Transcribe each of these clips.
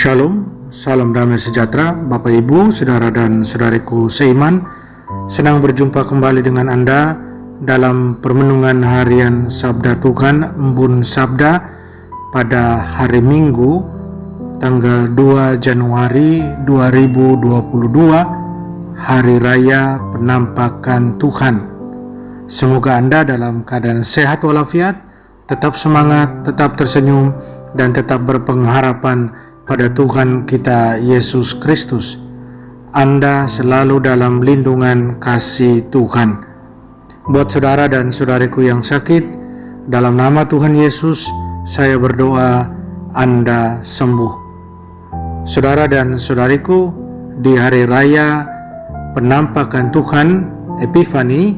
Shalom, salam damai sejahtera Bapak Ibu, Saudara dan Saudariku seiman. Senang berjumpa kembali dengan Anda dalam permenungan harian Sabda Tuhan Embun Sabda pada hari Minggu tanggal 2 Januari 2022, Hari Raya Penampakan Tuhan. Semoga Anda dalam keadaan sehat walafiat, tetap semangat, tetap tersenyum, dan tetap berpengharapan pada Tuhan kita Yesus Kristus. Anda selalu dalam lindungan kasih Tuhan. Buat saudara dan saudariku yang sakit, dalam nama Tuhan Yesus, saya berdoa Anda sembuh. Saudara dan saudariku, di hari raya Penampakan Tuhan, Epifani,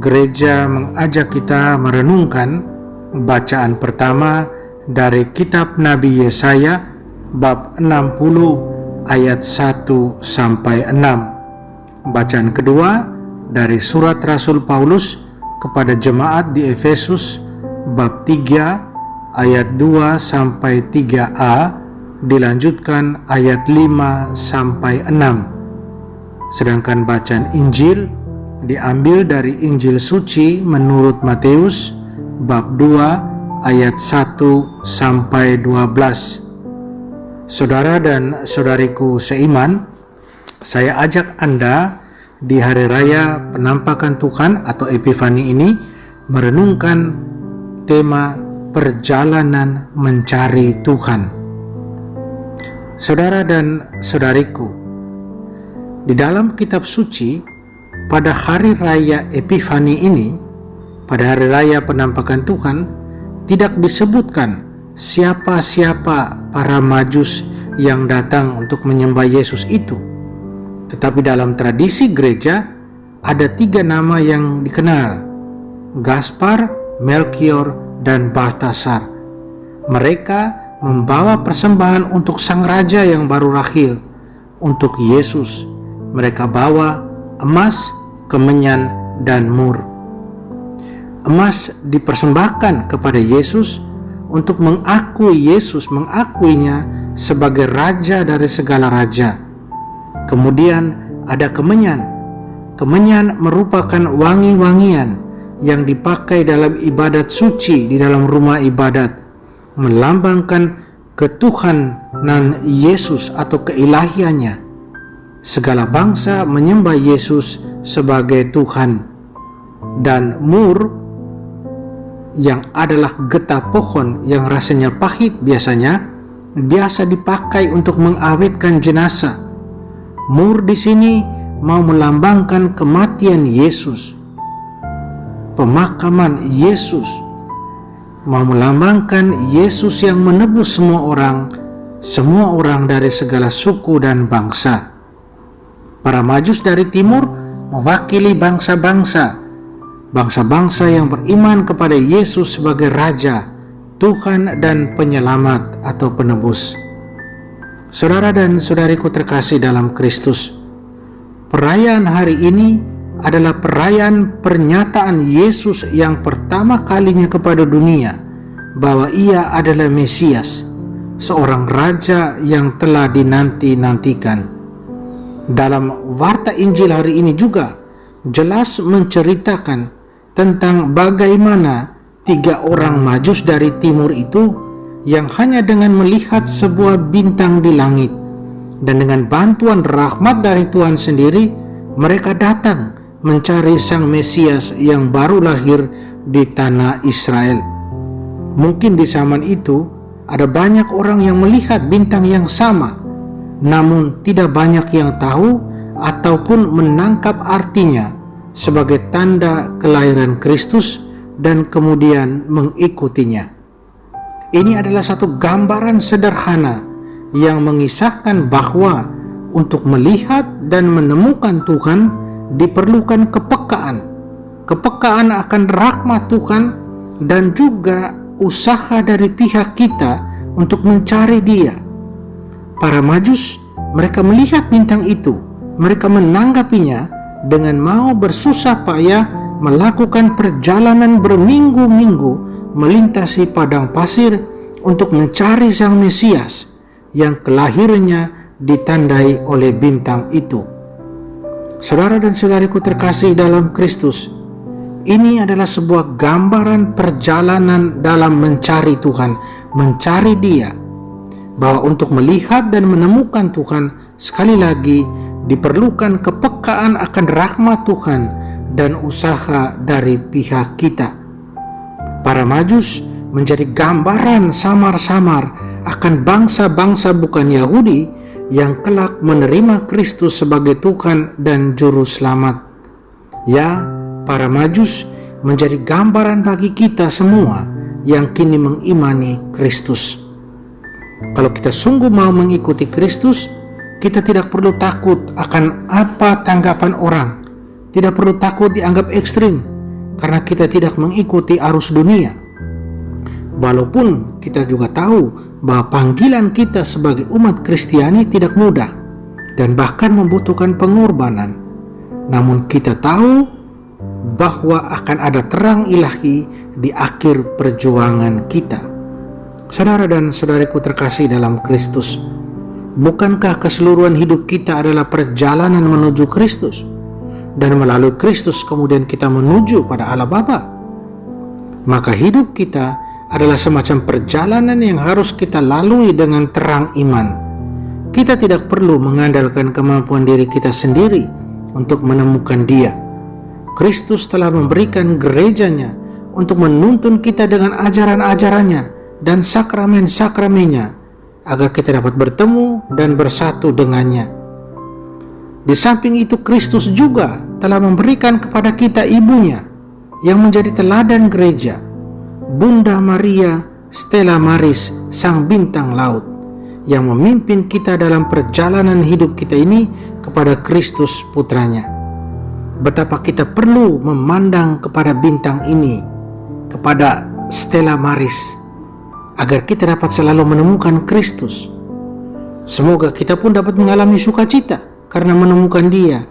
gereja mengajak kita merenungkan bacaan pertama dari kitab Nabi Yesaya bab 60 ayat 1 sampai 6. Bacaan kedua dari surat Rasul Paulus kepada jemaat di Efesus bab 3 ayat 2 sampai 3a, dilanjutkan ayat 5 sampai 6. Sedangkan bacaan Injil diambil dari Injil suci menurut Matius bab 2 ayat 1 sampai 12. Saudara dan saudariku seiman, saya ajak Anda di hari raya Penampakan Tuhan atau Epifani ini merenungkan tema perjalanan mencari Tuhan. Saudara dan saudariku, di dalam kitab suci pada hari raya Epifani ini, pada hari raya Penampakan Tuhan, tidak disebutkan siapa-siapa para majus yang datang untuk menyembah Yesus itu. Tetapi dalam tradisi gereja ada 3 nama yang dikenal: Gaspar, Melkior, dan Baltasar. Mereka membawa persembahan untuk sang raja yang baru rahil. Untuk Yesus mereka bawa emas, kemenyan, dan mur. Emas dipersembahkan kepada Yesus untuk mengakuinya sebagai raja dari segala raja. Kemudian ada kemenyan. Kemenyan merupakan wangi-wangian yang dipakai dalam ibadat suci di dalam rumah ibadat, melambangkan ketuhanan Yesus atau keilahiannya. Segala bangsa menyembah Yesus sebagai Tuhan. Dan mur yang adalah getah pohon yang rasanya pahit biasa dipakai untuk mengawetkan jenazah. Mur di sini mau melambangkan kematian Yesus, pemakaman Yesus, mau melambangkan Yesus yang menebus semua orang dari segala suku dan bangsa. Para majus dari timur mewakili bangsa-bangsa yang beriman kepada Yesus sebagai Raja, Tuhan dan Penyelamat atau Penebus. Saudara dan saudariku terkasih dalam Kristus, perayaan hari ini adalah perayaan pernyataan Yesus yang pertama kalinya kepada dunia bahwa Ia adalah Mesias, seorang Raja yang telah dinanti-nantikan. Dalam warta Injil hari ini juga jelas menceritakan tentang bagaimana 3 orang majus dari timur itu yang hanya dengan melihat sebuah bintang di langit dan dengan bantuan rahmat dari Tuhan sendiri, mereka datang mencari sang Mesias yang baru lahir di tanah Israel. Mungkin di zaman itu ada banyak orang yang melihat bintang yang sama, namun tidak banyak yang tahu ataupun menangkap artinya sebagai tanda kelahiran Kristus dan kemudian mengikutinya. Ini adalah satu gambaran sederhana yang mengisahkan bahwa untuk melihat dan menemukan Tuhan diperlukan kepekaan akan rahmat Tuhan dan juga usaha dari pihak kita untuk mencari Dia. Para majus, mereka melihat bintang itu, mereka menanggapinya dengan mau bersusah payah melakukan perjalanan berminggu-minggu melintasi padang pasir untuk mencari sang Mesias yang kelahirannya ditandai oleh bintang itu. Saudara dan saudariku terkasih dalam Kristus, ini adalah sebuah gambaran perjalanan dalam mencari Tuhan, mencari Dia, bahwa untuk melihat dan menemukan Tuhan sekali lagi diperlukan kepekaan akan rahmat Tuhan dan usaha dari pihak kita. Para Majus menjadi gambaran samar-samar akan bangsa-bangsa bukan Yahudi yang kelak menerima Kristus sebagai Tuhan dan Juru Selamat. Ya, para Majus menjadi gambaran bagi kita semua yang kini mengimani Kristus. Kalau kita sungguh mau mengikuti Kristus, kita tidak perlu takut akan apa tanggapan orang, tidak perlu takut dianggap ekstrim, karena kita tidak mengikuti arus dunia. Walaupun kita juga tahu bahwa panggilan kita sebagai umat Kristiani tidak mudah dan bahkan membutuhkan pengorbanan, namun kita tahu bahwa akan ada terang ilahi di akhir perjuangan kita. Saudara dan saudariku terkasih dalam Kristus, bukankah keseluruhan hidup kita adalah perjalanan menuju Kristus? Dan melalui Kristus kemudian kita menuju pada Allah Bapa. Maka hidup kita adalah semacam perjalanan yang harus kita lalui dengan terang iman. Kita tidak perlu mengandalkan kemampuan diri kita sendiri untuk menemukan Dia. Kristus telah memberikan gerejanya untuk menuntun kita dengan ajaran-ajarannya dan sakramen-sakramennya, agar kita dapat bertemu dan bersatu dengannya. Di samping itu, Kristus juga telah memberikan kepada kita ibunya yang menjadi teladan gereja, Bunda Maria Stella Maris, sang bintang laut, yang memimpin kita dalam perjalanan hidup kita ini kepada Kristus Putranya. Betapa kita perlu memandang kepada bintang ini, kepada Stella Maris, agar kita dapat selalu menemukan Kristus. Semoga kita pun dapat mengalami sukacita karena menemukan Dia,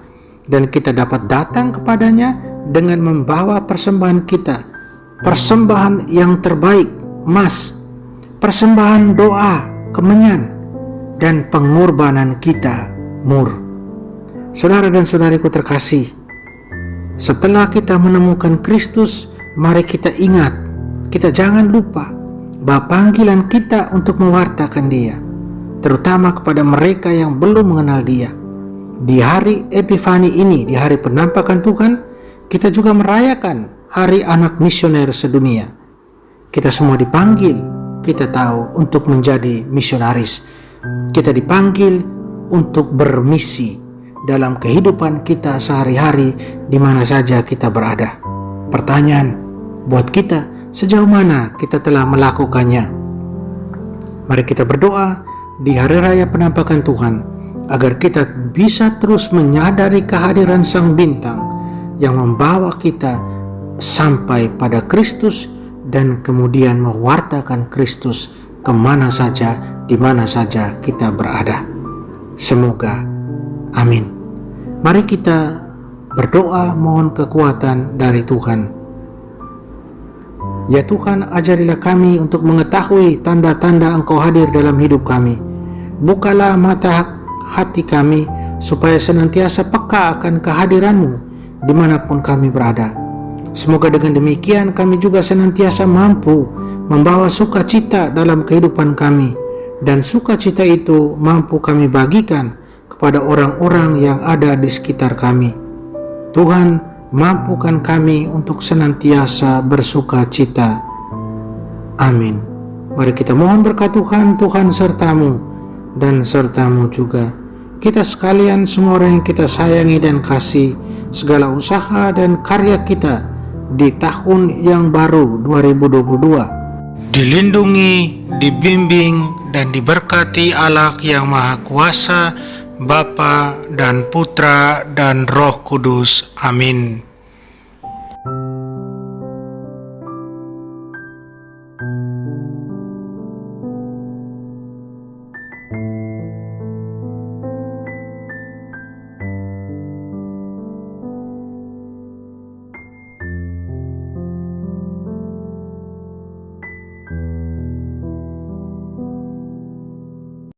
dan kita dapat datang kepadanya dengan membawa persembahan kita, persembahan yang terbaik, emas, persembahan doa, kemenyan, dan pengorbanan kita, mur. Saudara dan saudariku terkasih, setelah kita menemukan Kristus, mari kita ingat, kita jangan lupa bahwa panggilan kita untuk mewartakan Dia, terutama kepada mereka yang belum mengenal Dia. Di hari Epifani ini, di hari penampakan Tuhan, kita juga merayakan Hari Anak Misioner Sedunia. Kita semua dipanggil, kita tahu, untuk menjadi misionaris. Kita dipanggil untuk bermisi dalam kehidupan kita sehari-hari di mana saja kita berada. Pertanyaan buat kita, sejauh mana kita telah melakukannya? Mari kita berdoa di hari raya penampakan Tuhan, agar kita bisa terus menyadari kehadiran Sang Bintang yang membawa kita sampai pada Kristus, dan kemudian mewartakan Kristus kemana saja, di mana saja kita berada. Semoga, amin. Mari kita berdoa mohon kekuatan dari Tuhan. Ya Tuhan, ajarilah kami untuk mengetahui tanda-tanda Engkau hadir dalam hidup kami. Bukalah mata hati kami supaya senantiasa peka akan kehadiran-Mu dimanapun kami berada. Semoga dengan demikian kami juga senantiasa mampu membawa sukacita dalam kehidupan kami, dan sukacita itu mampu kami bagikan kepada orang-orang yang ada di sekitar kami. Tuhan, mampukan kami untuk senantiasa bersuka cita. Amin. Mari kita mohon berkat Tuhan. Tuhan sertamu dan sertamu juga. Kita sekalian, semua orang yang kita sayangi dan kasih, segala usaha dan karya kita di tahun yang baru 2022 dilindungi, dibimbing, dan diberkati Allah yang Maha Kuasa, Bapa dan Putra dan Roh Kudus. Amin.